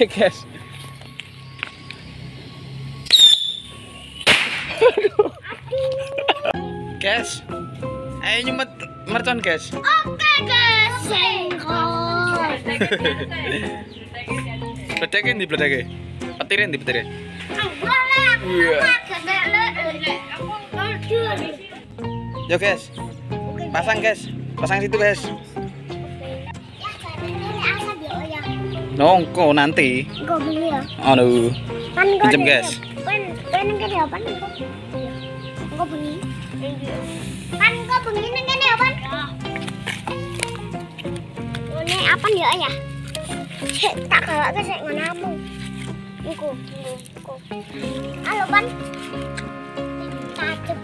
Oke guys. Guys, ayo nyumet mercon guys. Oke guys, senggol. Bledekin di bledeke. Petirin di petirin. Yo guys, pasang guys, pasang situ guys. Nongko nanti. Gue beli ya. Aduh. Pinjam guys. Kan kan ya pan. Gue beli. Kan gue beli neng kan ya pan. Ini apa ya ya? Tak kalau ke saya ngonamu. Iku. Halo pan. Tajem.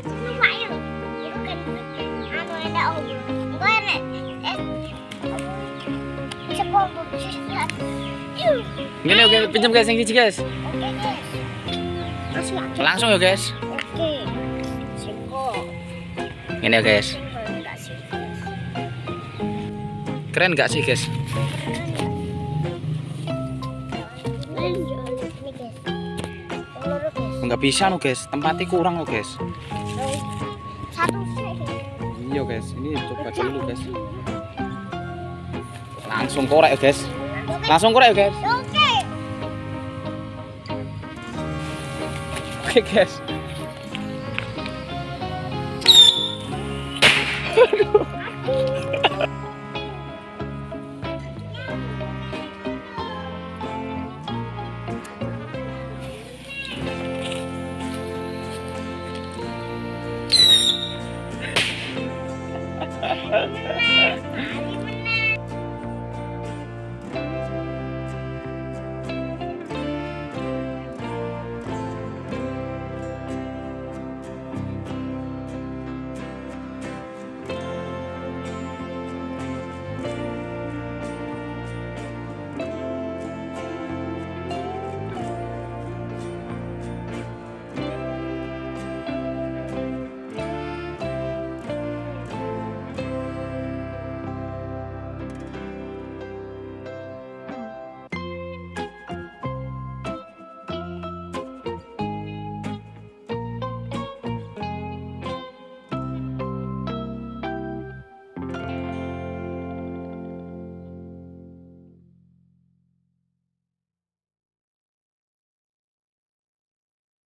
Lupa ya. Iku kan anu ada om. Gue nek Gini oke, pinjam guys yang cici guys. Oke guys. Langsung ya guys. Oke. Singko. Ini ya guys. Enggak sih. Keren gak sih guys? Ini guys. Peluru guys. Nggak bisa no guys, tempatnya kurang lo guys. Satu sih. Iya guys, ini coba dulu guys. Langsung korek ya guys. Langsung korek ya guys. Oke. Oke guys.